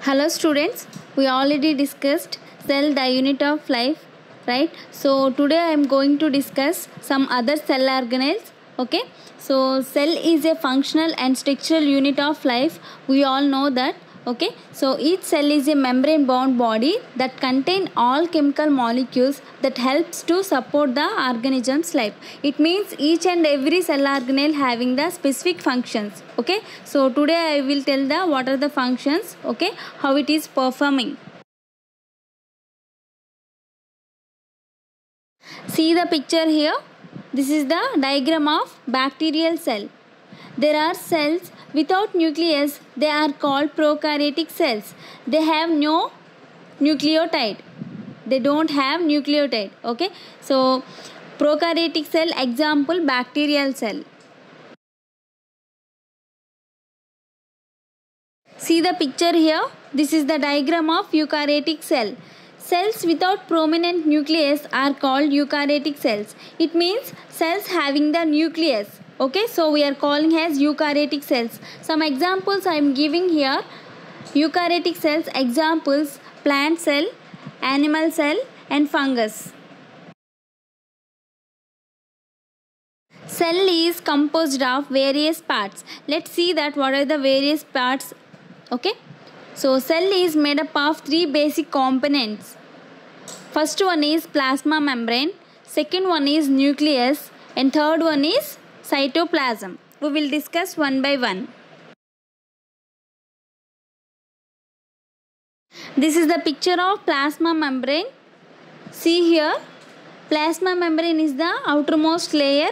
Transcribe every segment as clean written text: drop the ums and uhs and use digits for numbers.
Hello students, we already discussed cell, the unit of life, right? So today I am going to discuss some other cell organelles. Okay, so cell is a functional and structural unit of life. We all know that. Okay, so each cell is a membrane bound body that contain all chemical molecules that helps to support the organism's life. It means each and every cell organelle having the specific functions. Okay, so today I will tell the what are the functions, okay, how it is performing. See the picture here. This is the diagram of bacterial cell. There are cells without nucleus. They are called prokaryotic cells. They have no nucleotide. They don't have nucleotide. Okay. So prokaryotic cell, example bacterial cell. See the picture here. This is the diagram of eukaryotic cell. Cells without prominent nucleus are called eukaryotic cells. It means cells having the nucleus. Okay, so we are calling as eukaryotic cells. Some examples I am giving here. Eukaryotic cells examples: plant cell, animal cell and fungus. Cell is composed of various parts. Let's see that what are the various parts. Okay, so cell is made up of three basic components. First one is plasma membrane, second one is nucleus and third one is cytoplasm. We will discuss one by one. This is the picture of plasma membrane. See here, plasma membrane is the outermost layer.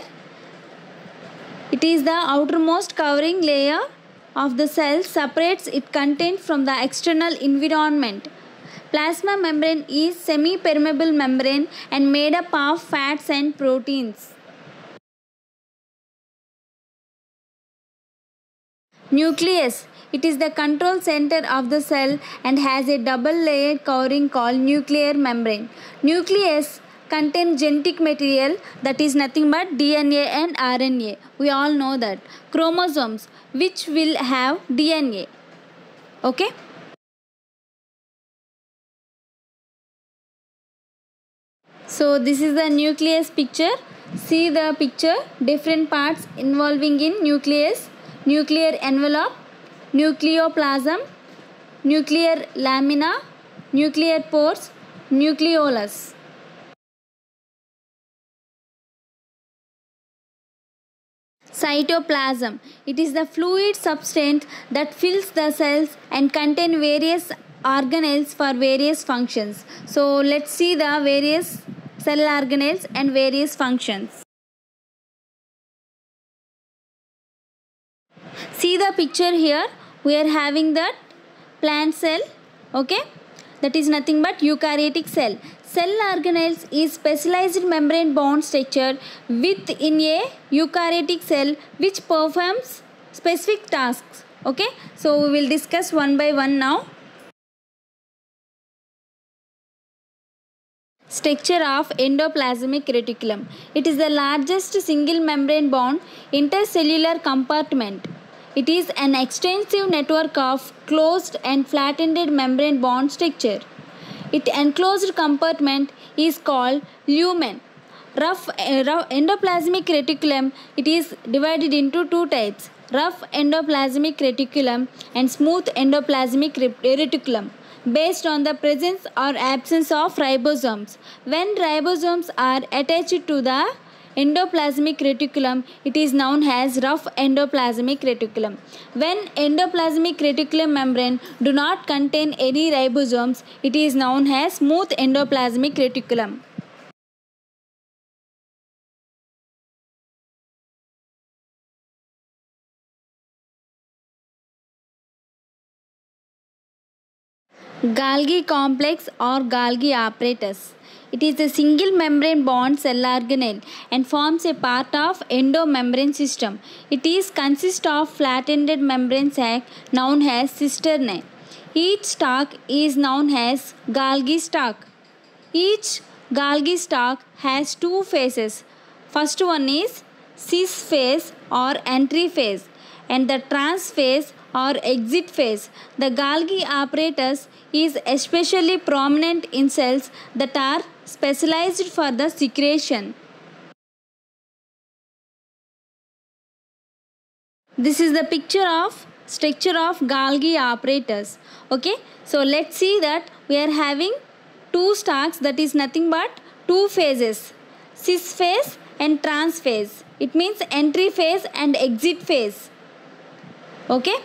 It is the outermost covering layer of the cell, separates its content from the external environment. Plasma membrane is semi-permeable membrane and made up of fats and proteins. Nucleus. It is the control center of the cell and has a double layered covering called nuclear membrane. Nucleus contains genetic material, that is nothing but DNA and RNA. We all know that. Chromosomes, which will have DNA. Okay. So this is the nucleus picture. See the picture. Different parts involving in nucleus. Nuclear envelope, nucleoplasm, nuclear lamina, nuclear pores, nucleolus. Cytoplasm. It is the fluid substance that fills the cells and contain various organelles for various functions. So let's see the various cell organelles and various functions. See the picture here. We are having that plant cell. Okay, that is nothing but eukaryotic cell. Cell organelles is specialized membrane bound structure within a eukaryotic cell which performs specific tasks. Okay, so we will discuss one by one now. Structure of endoplasmic reticulum. It is the largest single membrane bound intercellular compartment. It is an extensive network of closed and flat-ended membrane bound structure. Its enclosed compartment is called lumen. Rough endoplasmic reticulum, it is divided into two types: rough endoplasmic reticulum and smooth endoplasmic reticulum, based on the presence or absence of ribosomes. When ribosomes are attached to the endoplasmic reticulum, it is known as rough endoplasmic reticulum. When endoplasmic reticulum membrane do not contain any ribosomes, it is known as smooth endoplasmic reticulum. Golgi complex or Golgi apparatus. It is a single membrane bound cell organelle and forms a part of endomembrane system. It is consists of flat-ended membrane sac known as cisternae. Each stalk is known as Golgi stalk. Each Golgi stalk has two phases. First one is sys phase or entry phase and the trans phase or exit phase. The Golgi apparatus is especially prominent in cells that are specialized for the secretion. This is the picture of structure of Golgi apparatus. Okay, so let's see that we are having two stalks, that is nothing but two phases, cis phase and trans phase. It means entry phase and exit phase. Okay.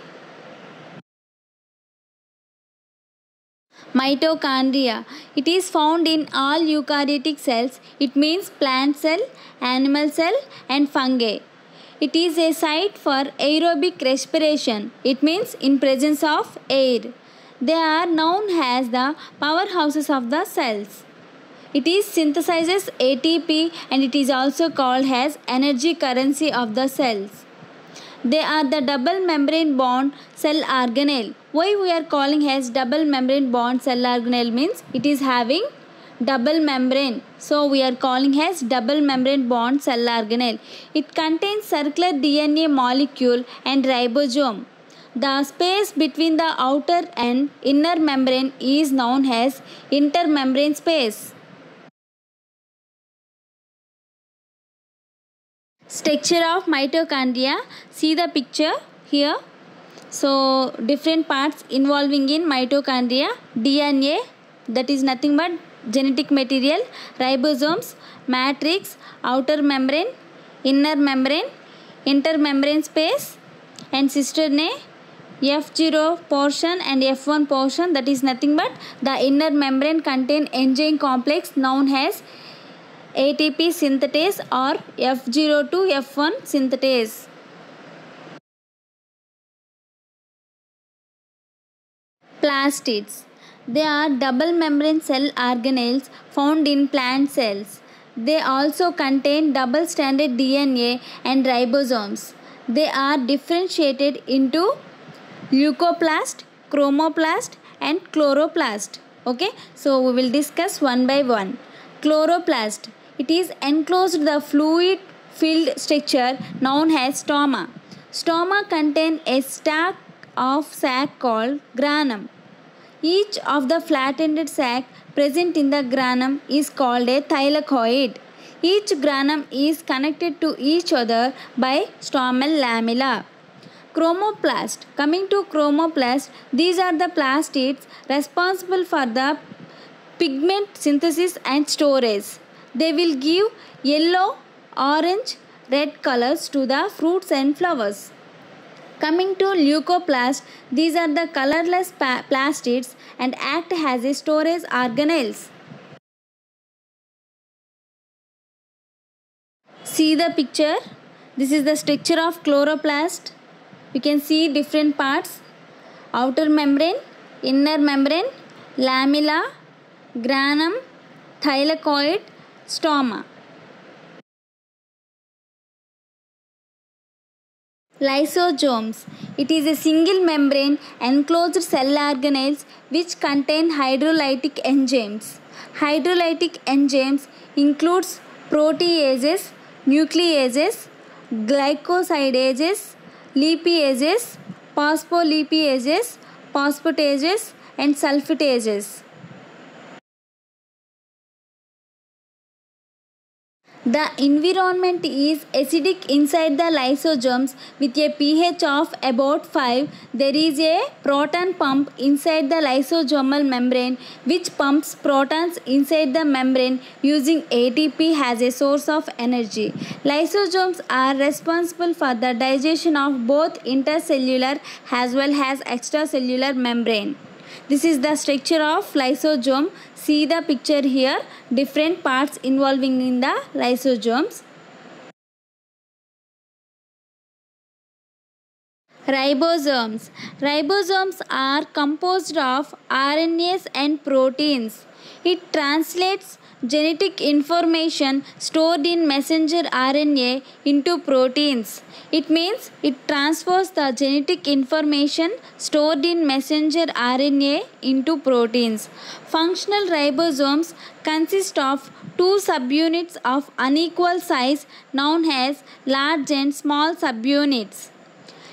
Mitochondria. It is found in all eukaryotic cells. It means plant cell, animal cell and fungi. It is a site for aerobic respiration. It means in presence of air. They are known as the powerhouses of the cells. It is synthesizes ATP and it is also called as energy currency of the cells. They are the double membrane bond cell organelle. Why we are calling as double membrane bond cell organelle means it is having double membrane. So we are calling as double membrane bond cell organelle. It contains circular DNA molecule and ribosome. The space between the outer and inner membrane is known as intermembrane space. Structure of mitochondria. See the picture here. So different parts involving in mitochondria. DNA, that is nothing but genetic material, ribosomes, matrix, outer membrane, inner membrane, intermembrane space and cistern, F0 portion and F1 portion, that is nothing but the inner membrane contain enzyme complex known as ATP synthetase or F0 to F1 synthetase. Plastids. They are double membrane cell organelles found in plant cells. They also contain double stranded DNA and ribosomes. They are differentiated into leucoplast, chromoplast and chloroplast. Okay, so we will discuss one by one. Chloroplast. It is enclosed the fluid filled structure known as stoma. Stoma contain a stack of sac called granum. Each of the flat-ended sac present in the granum is called a thylakoid. Each granum is connected to each other by stomal lamella. Chromoplast. Coming to chromoplast, these are the plastids responsible for the pigment synthesis and storage. They will give yellow, orange, red colors to the fruits and flowers. Coming to leucoplast, these are the colorless plastids and act as a storage organelles. See the picture. This is the structure of chloroplast. You can see different parts: outer membrane, inner membrane, lamella, granum, thylakoid, stoma. Lysosomes. It is a single membrane enclosed cell organelles which contain hydrolytic enzymes. Hydrolytic enzymes includes proteases, nucleases, glycosidases, lipases, phospholipases, phosphatases and sulfatases. The environment is acidic inside the lysosomes with a pH of about 5. There is a proton pump inside the lysosomal membrane which pumps protons inside the membrane using ATP as a source of energy. Lysosomes are responsible for the digestion of both intercellular as well as extracellular membrane. This is the structure of lysosome. See the picture here. Different parts involving in the lysosomes. Ribosomes. Ribosomes are composed of RNAs and proteins. It translates genetic information stored in messenger RNA into proteins. It means it transfers the genetic information stored in messenger RNA into proteins. Functional ribosomes consist of two subunits of unequal size known as large and small subunits.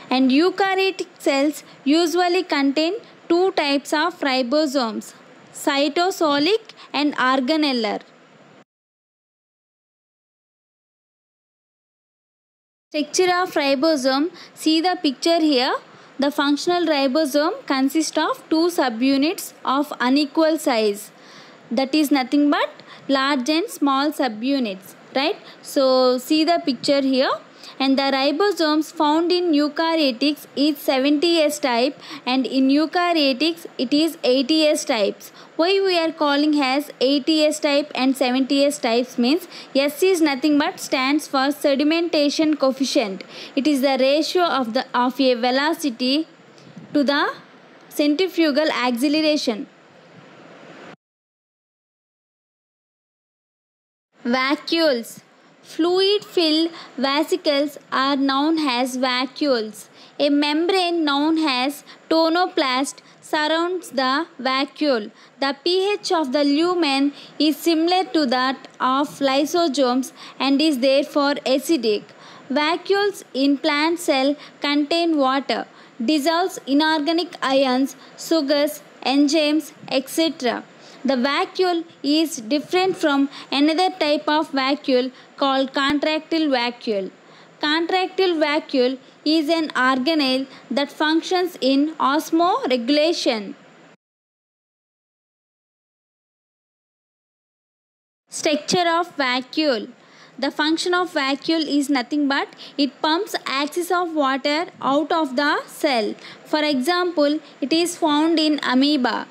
And eukaryotic cells usually contain two types of ribosomes, cytosolic and organellar. Structure of ribosome. See the picture here. The functional ribosome consists of two subunits of unequal size. That is nothing but large and small subunits, right? So see the picture here. And the ribosomes found in eukaryotics is 70S type, and in eukaryotics it is 80S types. Why we are calling as 80S type and 70S types means S is nothing but stands for sedimentation coefficient. It is the ratio of a velocity to the centrifugal acceleration. Vacuoles. Fluid-filled vesicles are known as vacuoles. A membrane known as tonoplast surrounds the vacuole. The pH of the lumen is similar to that of lysosomes and is therefore acidic. Vacuoles in plant cell contain water, dissolves inorganic ions, sugars, enzymes, etc. The vacuole is different from another type of vacuole called contractile vacuole. Contractile vacuole is an organelle that functions in osmoregulation. Structure of vacuole. The function of vacuole is nothing but it pumps excess of water out of the cell. For example, it is found in amoeba.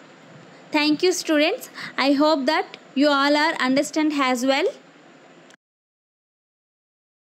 Thank you students. I hope that you all are understand as well.